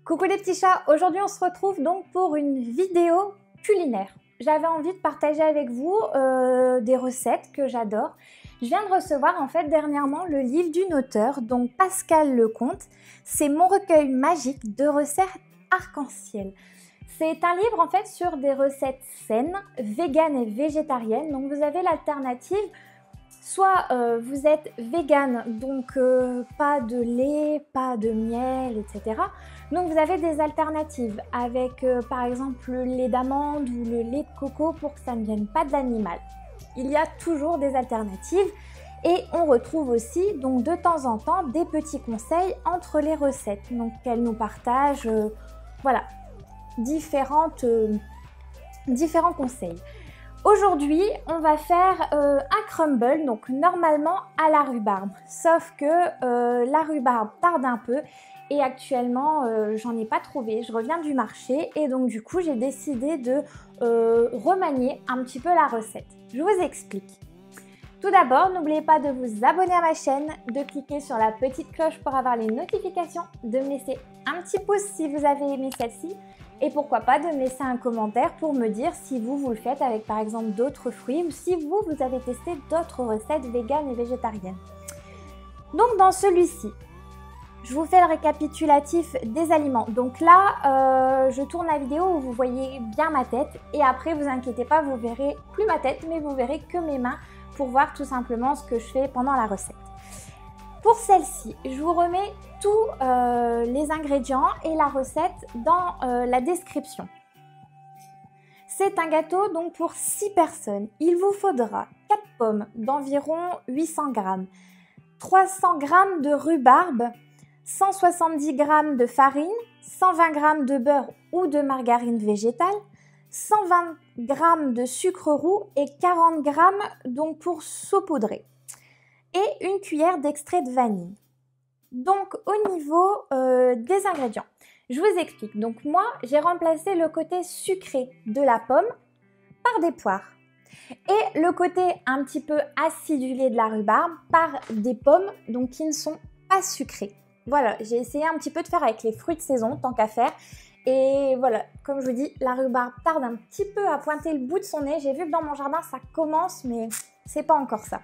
Coucou les petits chats, aujourd'hui on se retrouve donc pour une vidéo culinaire. J'avais envie de partager avec vous des recettes que j'adore. Je viens de recevoir en fait dernièrement le livre d'une auteure, donc Pascale Lecomte. C'est mon recueil magique de recettes arc-en-ciel. C'est un livre en fait sur des recettes saines, véganes et végétariennes. Donc vous avez l'alternative. Soit vous êtes vegan, donc pas de lait, pas de miel, etc. Donc vous avez des alternatives avec par exemple le lait d'amande ou le lait de coco pour que ça ne vienne pas de l'animal. Il y a toujours des alternatives et on retrouve aussi donc de temps en temps des petits conseils entre les recettes. Donc qu'elle nous partage voilà, différents conseils. Aujourd'hui, on va faire un crumble, donc normalement à la rhubarbe. Sauf que la rhubarbe tarde un peu et actuellement, j'en ai pas trouvé. Je reviens du marché et donc du coup, j'ai décidé de remanier un petit peu la recette. Je vous explique. Tout d'abord, n'oubliez pas de vous abonner à ma chaîne, de cliquer sur la petite cloche pour avoir les notifications, de me laisser un petit pouce si vous avez aimé celle-ci. Et pourquoi pas de me laisser un commentaire pour me dire si vous le faites avec par exemple d'autres fruits ou si vous avez testé d'autres recettes véganes et végétariennes. Donc dans celui-ci, je vous fais le récapitulatif des aliments. Donc là, je tourne la vidéo où vous voyez bien ma tête et après vous inquiétez pas, vous verrez plus ma tête mais vous verrez que mes mains pour voir tout simplement ce que je fais pendant la recette. Pour celle-ci, je vous remets tous les ingrédients et la recette dans la description. C'est un gâteau donc pour 6 personnes. Il vous faudra 4 pommes d'environ 800 g, 300 g de rhubarbe, 170 g de farine, 120 g de beurre ou de margarine végétale, 120 g de sucre roux et 40 g donc pour saupoudrer. Et une cuillère d'extrait de vanille. Donc au niveau des ingrédients, je vous explique. Donc moi, j'ai remplacé le côté sucré de la pomme par des poires. Et le côté un petit peu acidulé de la rhubarbe par des pommes donc qui ne sont pas sucrées. Voilà, j'ai essayé un petit peu de faire avec les fruits de saison, tant qu'à faire. Et voilà, comme je vous dis, la rhubarbe tarde un petit peu à pointer le bout de son nez. J'ai vu que dans mon jardin, ça commence, mais c'est pas encore ça.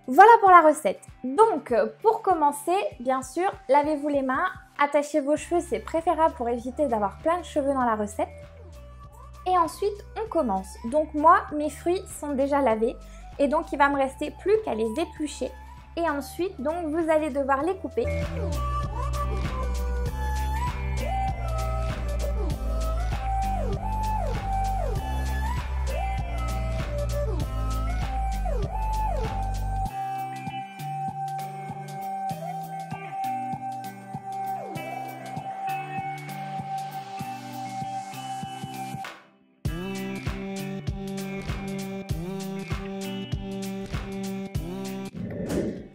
Voilà pour la recette. Donc, pour commencer, bien sûr, lavez-vous les mains, attachez vos cheveux, c'est préférable pour éviter d'avoir plein de cheveux dans la recette. Et ensuite, on commence. Donc moi, mes fruits sont déjà lavés et donc il va me rester plus qu'à les éplucher. Et ensuite, donc vous allez devoir les couper.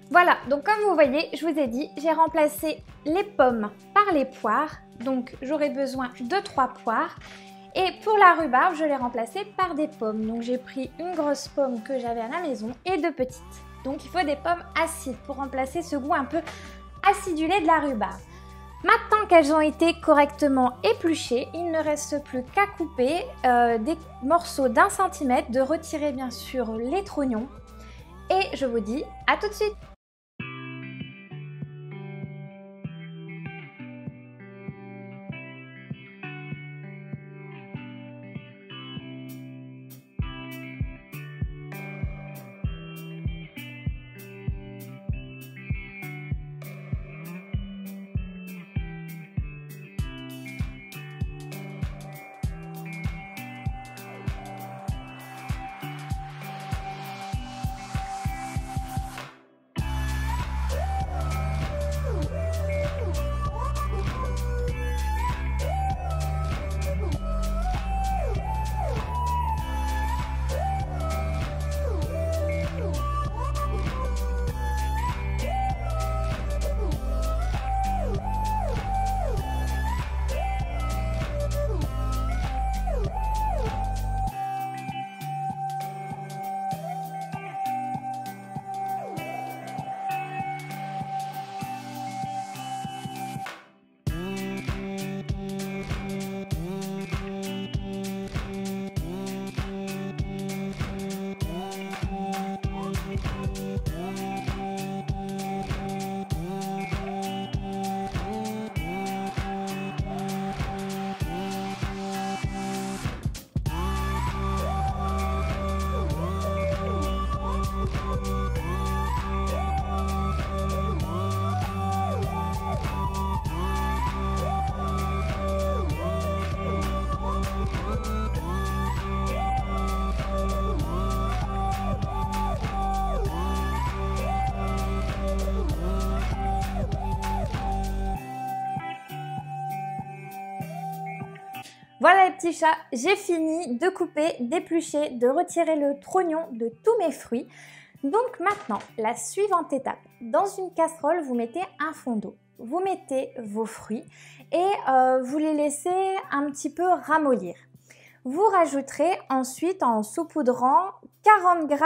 Voilà, donc comme vous voyez, je vous ai dit, j'ai remplacé les pommes par les poires. Donc j'aurai besoin de 3 poires. Et pour la rhubarbe, je l'ai remplacée par des pommes. Donc j'ai pris une grosse pomme que j'avais à la maison et 2 petites. Donc il faut des pommes acides pour remplacer ce goût un peu acidulé de la rhubarbe. Maintenant qu'elles ont été correctement épluchées, il ne reste plus qu'à couper des morceaux d'1 cm, de retirer bien sûr les trognons. Et je vous dis à tout de suite! Voilà les petits chats, j'ai fini de couper, d'éplucher, de retirer le trognon de tous mes fruits. Donc maintenant, la suivante étape. Dans une casserole, vous mettez un fond d'eau. Vous mettez vos fruits et vous les laissez un petit peu ramollir. Vous rajouterez ensuite en saupoudrant 40 g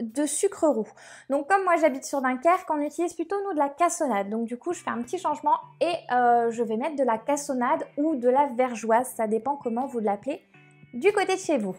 de sucre roux. Donc comme moi j'habite sur Dunkerque, on utilise plutôt nous de la cassonade. Donc du coup je fais un petit changement et je vais mettre de la cassonade ou de la vergeoise. Ça dépend comment vous l'appelez du côté de chez vous.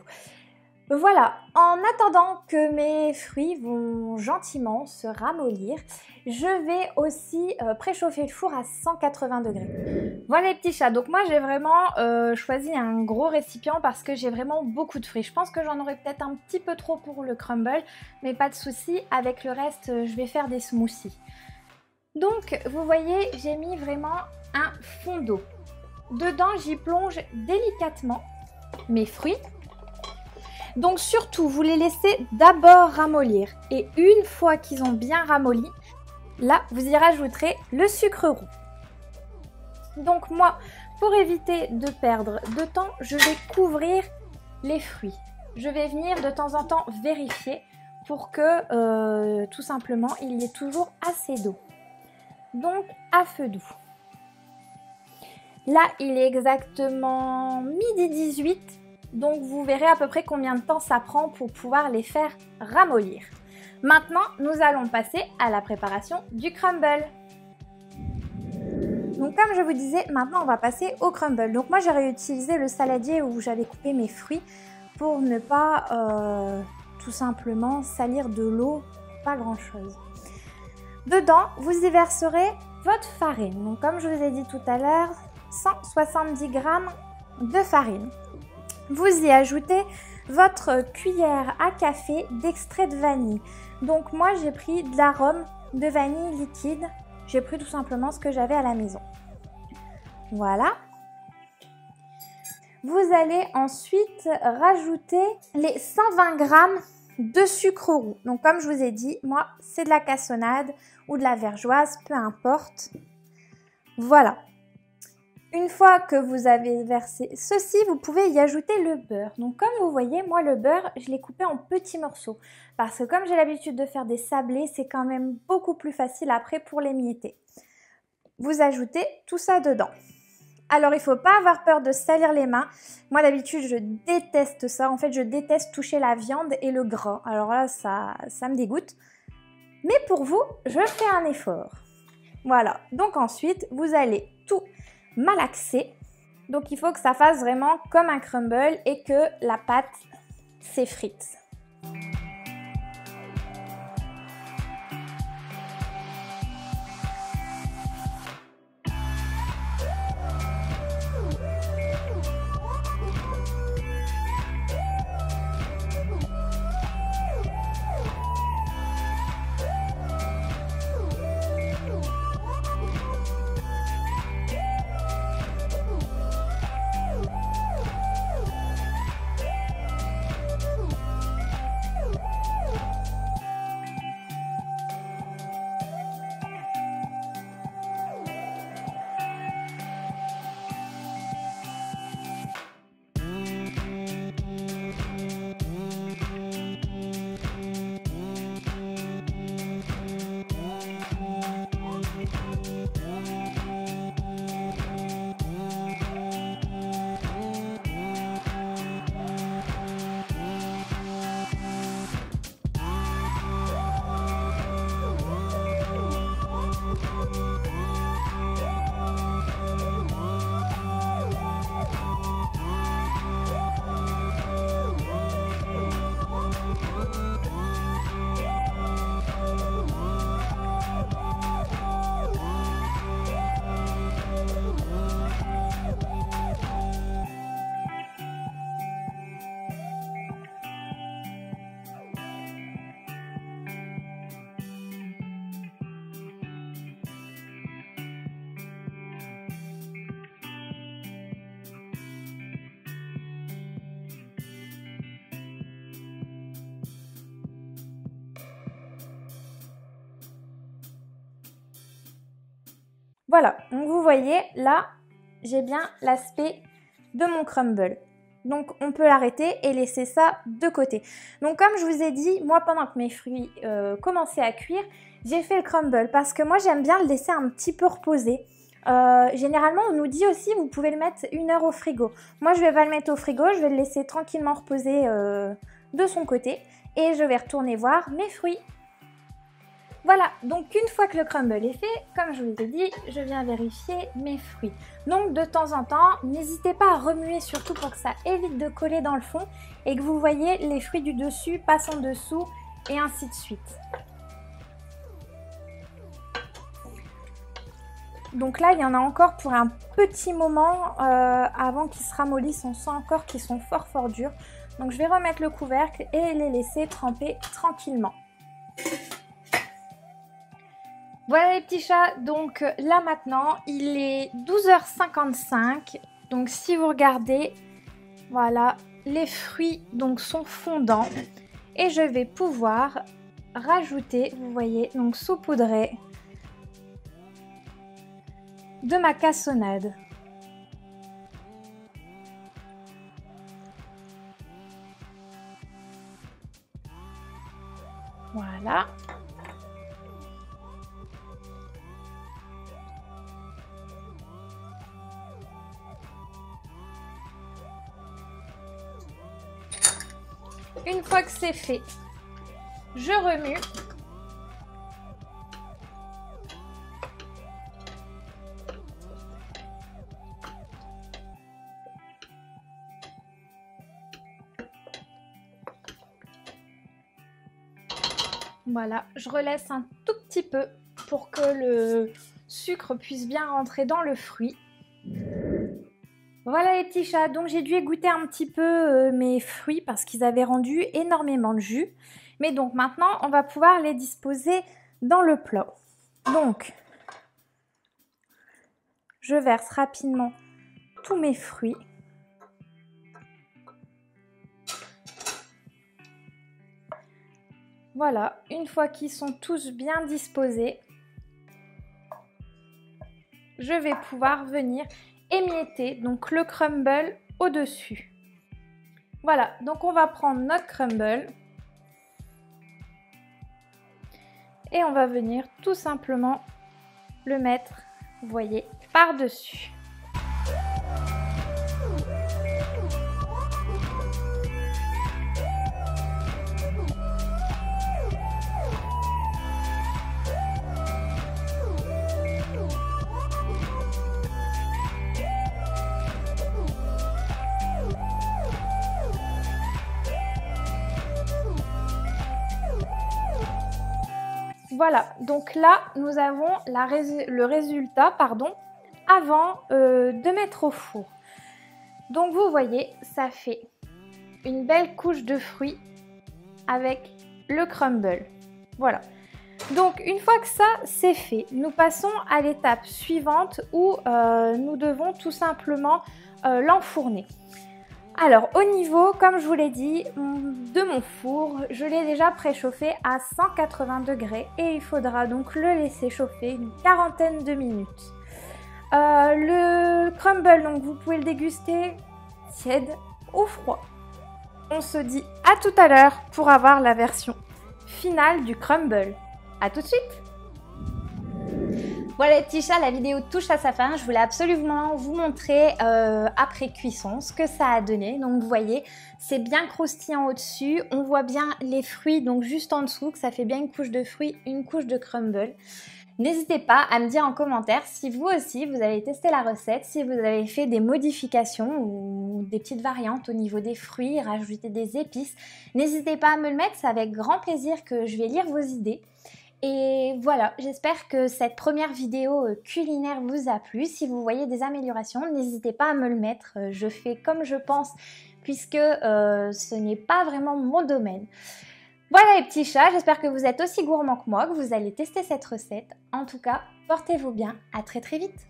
Voilà, en attendant que mes fruits vont gentiment se ramollir, je vais aussi préchauffer le four à 180 degrés. Voilà les petits chats, donc moi j'ai vraiment choisi un gros récipient parce que j'ai vraiment beaucoup de fruits. Je pense que j'en aurai peut-être un petit peu trop pour le crumble, mais pas de souci, avec le reste je vais faire des smoothies. Donc vous voyez, j'ai mis vraiment un fond d'eau. Dedans j'y plonge délicatement mes fruits. Donc surtout, vous les laissez d'abord ramollir et une fois qu'ils ont bien ramolli, là, vous y rajouterez le sucre roux. Donc moi, pour éviter de perdre de temps, je vais couvrir les fruits. Je vais venir de temps en temps vérifier pour que tout simplement, il y ait toujours assez d'eau. Donc à feu doux. Là, il est exactement midi 18. Donc vous verrez à peu près combien de temps ça prend pour pouvoir les faire ramollir. Maintenant, nous allons passer à la préparation du crumble. Donc comme je vous disais, maintenant on va passer au crumble. Donc moi j'ai réutilisé le saladier où j'avais coupé mes fruits pour ne pas tout simplement salir de l'eau, pas grand chose. Dedans, vous y verserez votre farine. Donc comme je vous ai dit tout à l'heure, 170 g de farine. Vous y ajoutez votre cuillère à café d'extrait de vanille. Donc moi j'ai pris de l'arôme de vanille liquide. J'ai pris tout simplement ce que j'avais à la maison. Voilà. Vous allez ensuite rajouter les 120 g de sucre roux. Donc comme je vous ai dit, moi c'est de la cassonade ou de la vergeoise, peu importe. Voilà. Une fois que vous avez versé ceci, vous pouvez y ajouter le beurre. Donc comme vous voyez, moi le beurre, je l'ai coupé en petits morceaux. Parce que comme j'ai l'habitude de faire des sablés, c'est quand même beaucoup plus facile après pour l'émietter. Vous ajoutez tout ça dedans. Alors il ne faut pas avoir peur de salir les mains. Moi d'habitude, je déteste ça. En fait, je déteste toucher la viande et le gras. Alors là, ça me dégoûte. Mais pour vous, je fais un effort. Voilà. Donc ensuite, vous allez tout malaxer. Donc il faut que ça fasse vraiment comme un crumble et que la pâte s'effrite. Voilà, donc vous voyez, là, j'ai bien l'aspect de mon crumble. Donc on peut l'arrêter et laisser ça de côté. Donc comme je vous ai dit, moi pendant que mes fruits commençaient à cuire, j'ai fait le crumble parce que moi j'aime bien le laisser un petit peu reposer. Généralement on nous dit aussi vous pouvez le mettre 1 heure au frigo. Moi je vais pas le mettre au frigo, je vais le laisser tranquillement reposer de son côté et je vais retourner voir mes fruits. Voilà, donc une fois que le crumble est fait, comme je vous ai dit, je viens vérifier mes fruits. Donc de temps en temps, n'hésitez pas à remuer surtout pour que ça évite de coller dans le fond et que vous voyez les fruits du dessus passent en dessous et ainsi de suite. Donc là, il y en a encore pour un petit moment avant qu'ils se ramollissent. On sent encore qu'ils sont fort durs. Donc je vais remettre le couvercle et les laisser tremper tranquillement. Voilà les petits chats, donc là maintenant il est 12h55, donc si vous regardez, voilà, les fruits donc sont fondants et je vais pouvoir rajouter, vous voyez, donc saupoudrer de ma cassonade. Voilà. Une fois que c'est fait, je remue. Voilà, je relaisse un tout petit peu pour que le sucre puisse bien rentrer dans le fruit. Voilà les petits chats, donc j'ai dû égoutter un petit peu mes fruits parce qu'ils avaient rendu énormément de jus. Mais donc maintenant, on va pouvoir les disposer dans le plat. Donc, je verse rapidement tous mes fruits. Voilà, une fois qu'ils sont tous bien disposés, je vais pouvoir venir émietter donc le crumble au-dessus. Voilà, donc on va prendre notre crumble et on va venir tout simplement le mettre, vous voyez, par-dessus. Voilà, donc là, nous avons le résultat avant de mettre au four. Donc vous voyez, ça fait une belle couche de fruits avec le crumble. Voilà. Donc une fois que ça c'est fait, nous passons à l'étape suivante où nous devons tout simplement l'enfourner. Alors au niveau, comme je vous l'ai dit, de mon four, je l'ai déjà préchauffé à 180 degrés et il faudra donc le laisser chauffer une quarantaine de minutes. Le crumble, donc vous pouvez le déguster tiède ou froid. On se dit à tout à l'heure pour avoir la version finale du crumble. À tout de suite! Voilà les petits chats, la vidéo touche à sa fin. Je voulais absolument vous montrer après cuisson ce que ça a donné. Donc vous voyez, c'est bien croustillant au-dessus. On voit bien les fruits, donc juste en dessous, que ça fait bien une couche de fruits, une couche de crumble. N'hésitez pas à me dire en commentaire si vous aussi vous avez testé la recette, si vous avez fait des modifications ou des petites variantes au niveau des fruits, rajouter des épices. N'hésitez pas à me le mettre, c'est avec grand plaisir que je vais lire vos idées. Et voilà, j'espère que cette première vidéo culinaire vous a plu. Si vous voyez des améliorations, n'hésitez pas à me le mettre. Je fais comme je pense puisque ce n'est pas vraiment mon domaine. Voilà les petits chats, j'espère que vous êtes aussi gourmands que moi, que vous allez tester cette recette. En tout cas, portez-vous bien, à très vite.